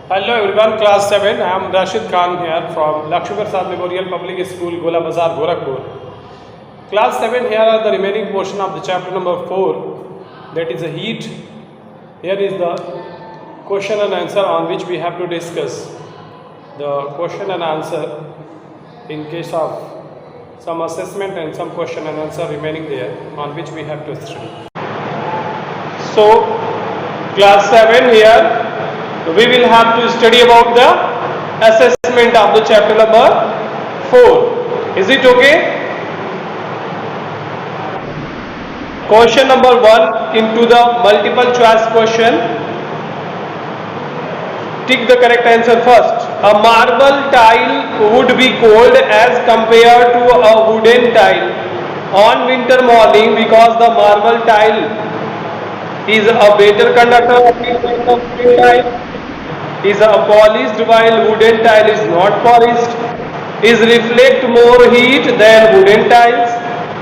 Hello everyone, class 7. I am Rashid Khan here from Lakshmi Prasad Memorial Public School, Gola Bazar, Gorakhpur. Class 7, here are the remaining portion of the chapter number 4, that is the heat. Here is the question and answer on which we have to discuss. The question and answer in case of some assessment and some question and answer remaining there on which we have to study. So, class 7 here. We will have to study about the assessment of the chapter number 4. Is it okay? Question number 1 into the multiple choice question. Tick the correct answer first. A marble tile would be cold as compared to a wooden tile on winter morning because the marble tile is a better conductor of heat than the wooden tile. Is a polished while wooden tile is not polished, is reflect more heat than wooden tiles,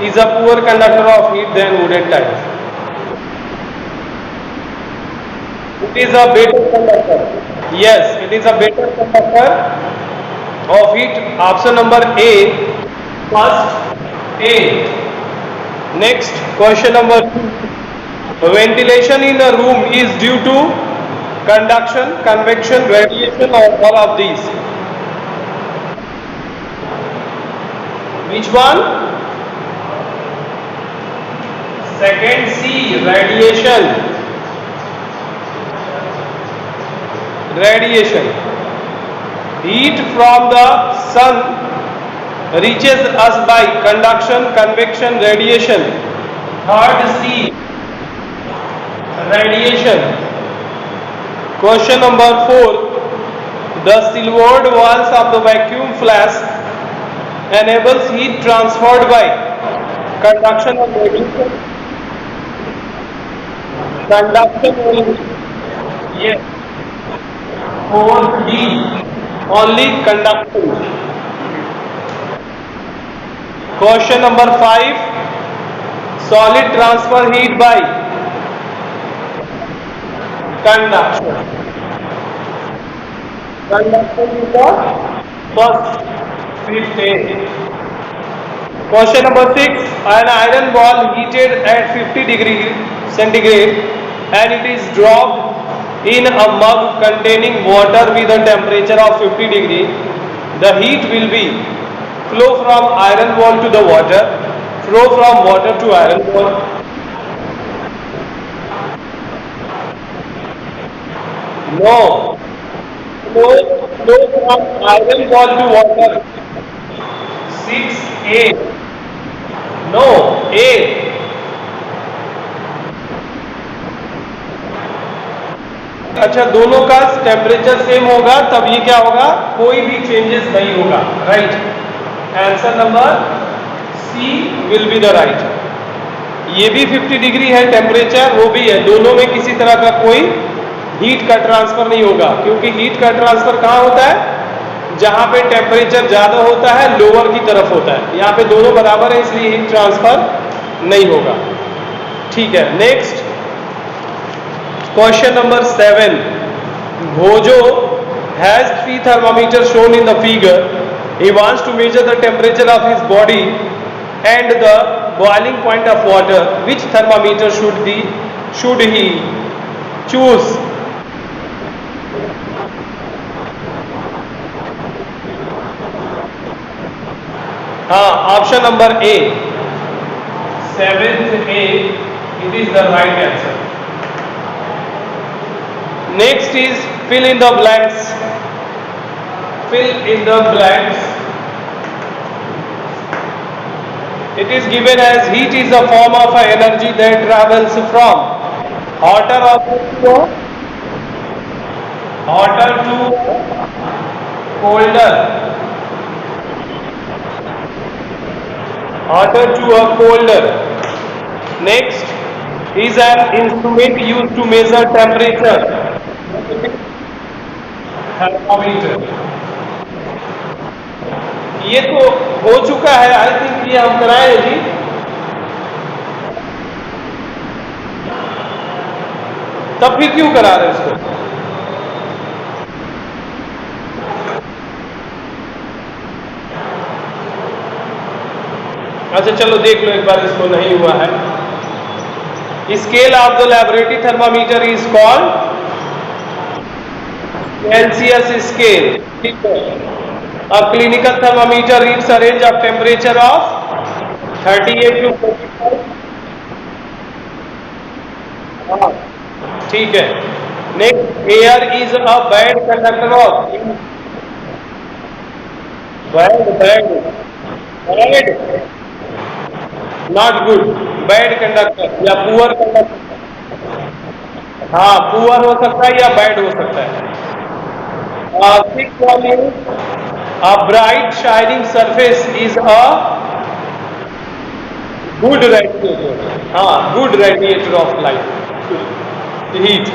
is a poor conductor of heat than wooden tiles. It is a better conductor. Yes, it is a better conductor of heat. Option number A, first A. Next, question number 2. Ventilation in a room is due to conduction, convection, radiation, or all of these. Which one? Second C, radiation. Radiation. Heat from the sun reaches us by conduction, convection, radiation. Third C, radiation. Question number 4. The silvered walls of the vacuum flask enables heat transferred by conduction or radiation. Conduction only. Yes. 4D. Only conduction. Question number 5. Solid transfer heat by conduction. Conduction is the first fifth A. Question number 6. An iron ball heated at 50 degree centigrade and it is dropped in a mug containing water with a temperature of 50 degree. The heat will be flow from iron ball to the water, flow from water to iron ball. No. Flow from iron ball to water. 6A. No. A. अच्छा, दोनों का temperature same होगा तब ये क्या होगा, कोई भी चेंजेस नहीं होगा. Right. Answer number C will be the right. ये भी 50 डिग्री है टेम्परेचर, वो भी है. दोनों में किसी तरह का कोई हीट का ट्रांसफर नहीं होगा, क्योंकि हीट का ट्रांसफर कहाँ होता है, जहां पे टेम्परेचर ज्यादा होता है लोअर की तरफ होता है. यहाँ पे दोनों बराबर है इसलिए हीट ट्रांसफर नहीं होगा. ठीक है. Next question number 7. Bhojo has 3 thermometers shown in the figure. He wants to measure the temperature of his body and the boiling point of water. Which thermometer should he choose? हाँ, option number A, 7th A, it is the right answer. Next is fill in the blanks. Fill in the blanks. It is given as heat is a form of energy that travels from hotter object to colder. Hotter to a colder. Next is an instrument used to measure temperature. Thermometer. ये तो हो चुका है, I think ये हम कराए जी. तब भी क्यों करा रहे इसको? अच्छा चलो देख लो एक बार, इसको नहीं हुआ है। Scale of the laboratory thermometer is called Celsius scale. ठीक है। A clinical thermometer reads a range of temperature of 38 to 45. हाँ, ठीक है। Next, air is a bad conductor of bad, not good, bad conductor या poor conductor। हाँ, poor हो सकता है या bad हो सकता है। Sixth one is a bright shining surface is a good radiator. हाँ, good radiator of light, heat.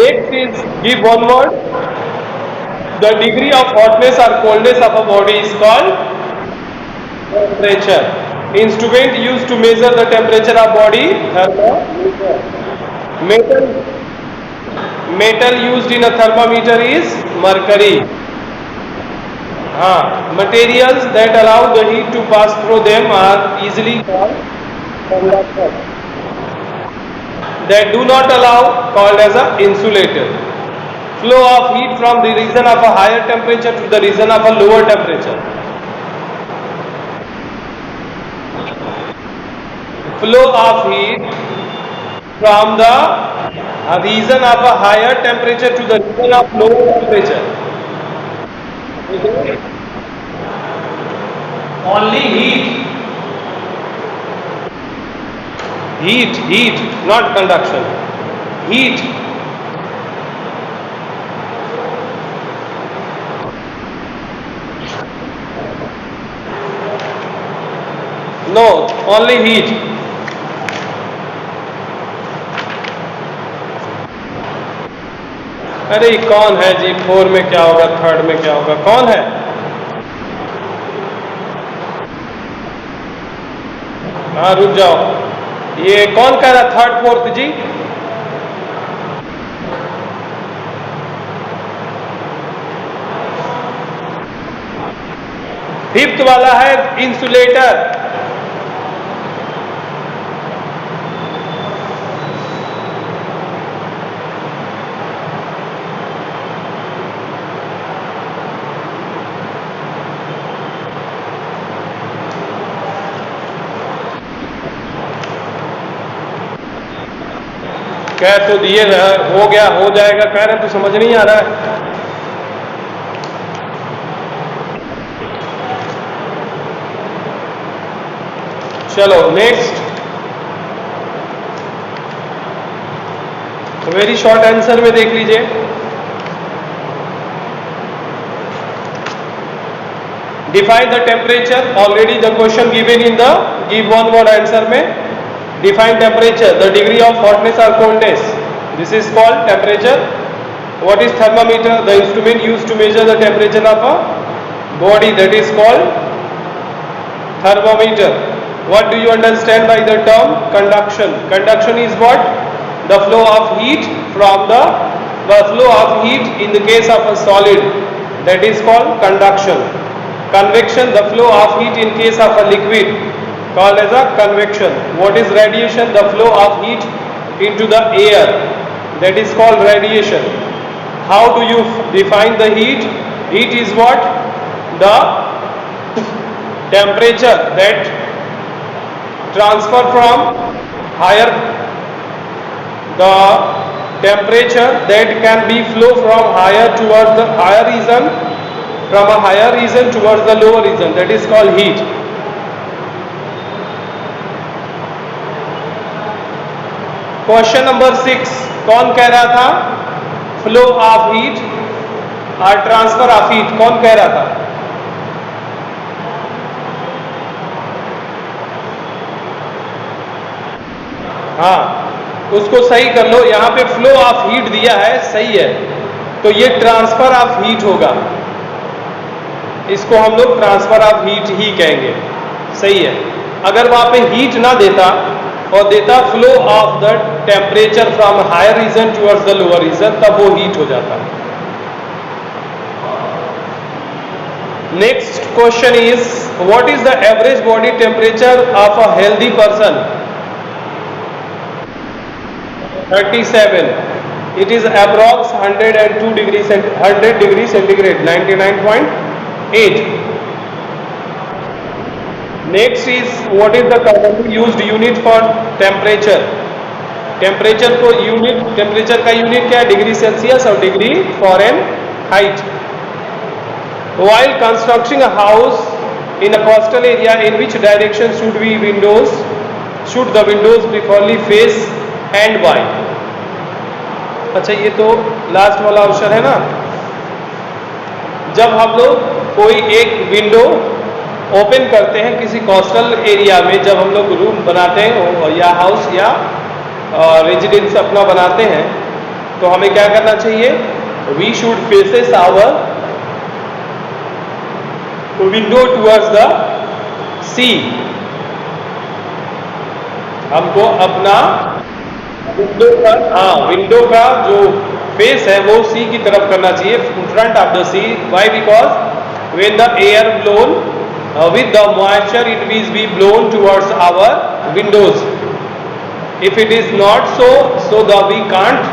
Next is, give one word. The degree of hotness or coldness of a body is called temperature. Instrument used to measure the temperature of body, thermometer. Metal used in a thermometer is mercury. Materials that allow the heat to pass through them are easily called conductors. That do not allow called as a insulator. Flow of heat from the region of a higher temperature to the region of a lower temperature. Flow of heat from the region of a higher temperature to the region of lower temperature. Only heat, not conduction. Heat. No, only heat. अरे कौन है जी? 4 में क्या होगा, 3rd में क्या होगा, कौन है? हाँ रुक जाओ, ये कौन कह रहा 3rd 4th जी? फिफ्थ वाला है इंसुलेटर। कह तो दिए हो गया, हो जाएगा, कह रहे तो समझ नहीं आ रहा है। चलो नेक्स्ट, वेरी शॉर्ट आंसर में देख लीजिए। Define the temperature, already the question given in the give one word answer में। Define temperature, the degree of hotness or coldness. This is called temperature. What is thermometer? The instrument used to measure the temperature of a body, that is called thermometer. What do you understand by the term conduction? Conduction is what? The flow of heat from the flow of heat in the case of a solid, that is called conduction. Convection, the flow of heat in case of a liquid, called as a convection. What is radiation? The flow of heat into the air, that is called radiation. How do you define the heat? Heat is what? The temperature that transfer from higher, the temperature that can be flow from higher towards the higher region, from a higher region towards the lower region, that is called heat. Question number 6 कौन कह रहा था? Flow of heat और transfer of heat, कौन कह रहा था? हाँ, उसको सही कर लो। यहां पे फ्लो ऑफ हीट दिया है, सही है, तो ये ट्रांसफर ऑफ हीट होगा। इसको हम लोग ट्रांसफर ऑफ हीट ही कहेंगे, सही है। अगर वहां पे हीट ना देता और देता flow of the temperature from higher region towards the lower region, तब वो हीट हो जाता। Next question is, what is the average body temperature of a healthy person? 37. It is approx 102 degrees, 100 degrees centigrade, 99.8. Next is, what is the commonly used unit for temperature? Temperature को unit, temperature का unit क्या है? Degree Celsius और degree Fahrenheit. While constructing a house in a coastal area, in which direction should the windows preferably face and why? अच्छा, ये तो last वाला option है ना. जब हम लोग कोई एक विंडो ओपन करते हैं किसी कोस्टल एरिया में, जब हम लोग रूम बनाते हैं या हाउस या रेजिडेंस अपना बनाते हैं, तो हमें क्या करना चाहिए? We should faces our window towards the sea. हमको अपना विंडो का जो फेस है वो सी की तरफ करना चाहिए, in front of the sea. Why? Because when the air blown with the moisture, it will be blown towards our windows. If it is not so, we can't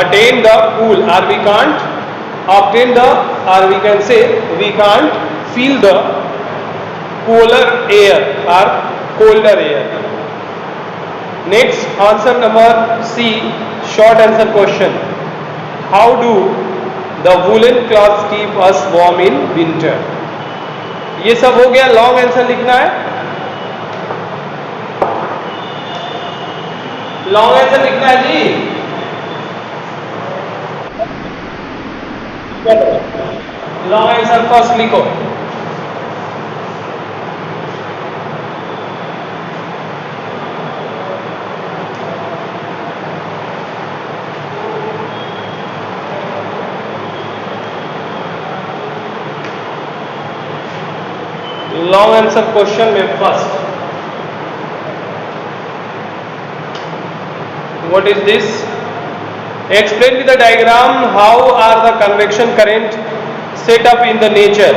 attain the cool, or we can't obtain the, or we can say we can't feel the cooler air or colder air. Next, answer number C, short answer question. How do the woolen cloths keep us warm in winter? ये सब हो गया. Long answer लिखना है. Long answer लिखना है जी. Long answer first लिखो. लॉन्ग आंसर क्वेश्चन में first, what is this? Explain with the diagram how are the convection current set up in the nature,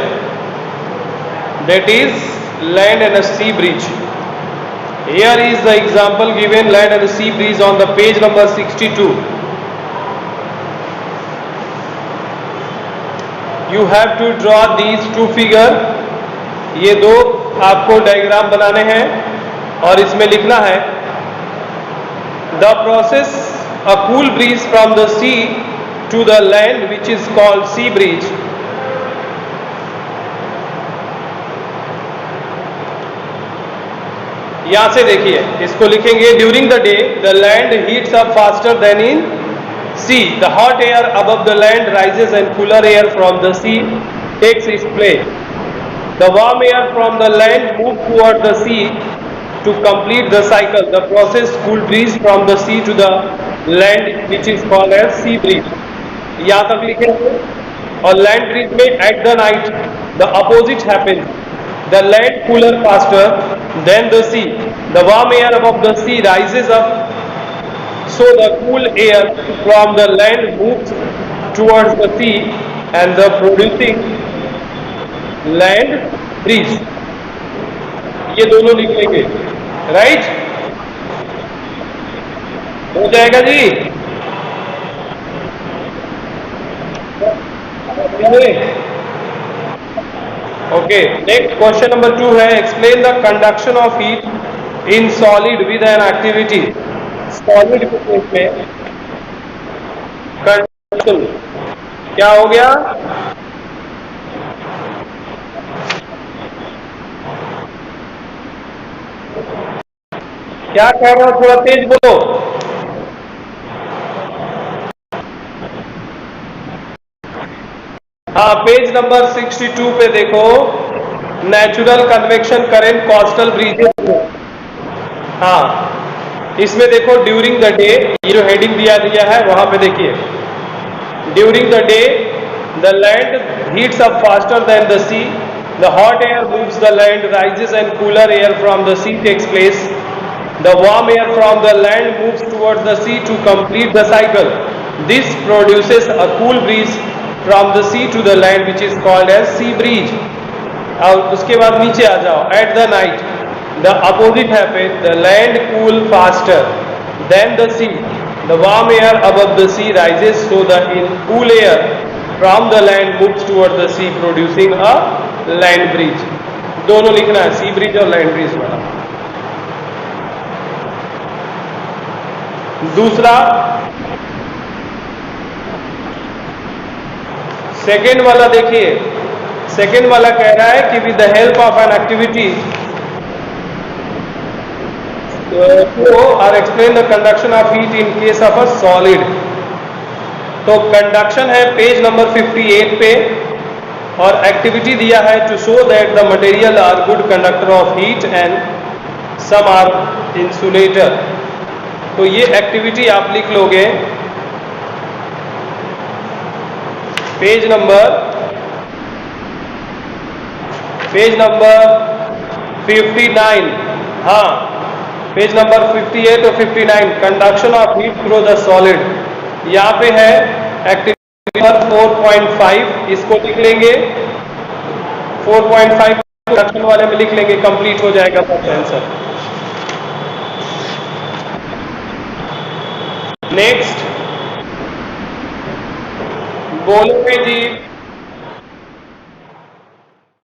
that is land and sea breeze. Here is the example given, land and sea breeze on the page number 62. You have to draw these two figure. ये दो आपको diagram बनाने हैं और इसमें लिखना है the process a cool breeze from the sea to the land which is called sea breeze. यहां से देखिए, इसको लिखेंगे during the day the land heats up faster than in sea. The hot air above the land rises and cooler air from the sea takes its place. The warm air from the land moves toward the sea to complete the cycle. The process cool breeze from the sea to the land, which is called as sea breeze. यहाँ तक लिखेंगे. और land breeze में at the night the opposite happens. The land cooler faster than the sea. The warm air above the sea rises up, so the cool air from the land moves towards the sea and the producing land bridge. ये दोनों लिख लेंगे. Right, हो जाएगा जी. Okay, next question number 2 है, explain the conduction of heat in solid with an activity. Solid के case में conduction क्या हो गया? क्या कह रहा हूं, थोड़ा तेज बोलो. हाँ, पेज नंबर 62 पे देखो, natural convection current coastal breezes. हाँ, इसमें देखो ड्यूरिंग द डे, ये जो हेडिंग दिया है वहां पे देखिए, during the day the land heats up faster than the sea. The hot air moves the land rises and cooler air from the sea takes place. The warm air from the land moves towards the sea to complete the cycle. This produces a cool breeze from the sea to the land, which is called as sea breeze. और उसके बाद नीचे आ जाओ. At the night, the opposite happens. The land cool faster than the sea. The warm air above the sea rises, so the cool air from the land moves toward the sea, producing a land breeze. दोनों लिखना है, sea breeze और land breeze वाला. दूसरा second वाला देखिए. Second वाला कह रहा है कि with the help of an activity or explain the conduction of heat in case of a solid. तो कंडक्शन है पेज नंबर 58 पे, और एक्टिविटी दिया है to show that the material are good conductor of heat and some are insulator. तो ये activity आप लिख लोगे पेज नंबर 59. हाँ, पेज नंबर 58 और 59, conduction of heat through the solid. यहाँ पे है एक्टिविटी नंबर 4.5, इसको लिख लेंगे. 4.5 कंडक्शन वाले में लिख लेंगे, कंप्लीट हो जाएगा आंसर. नेक्स्ट बोलोगे जी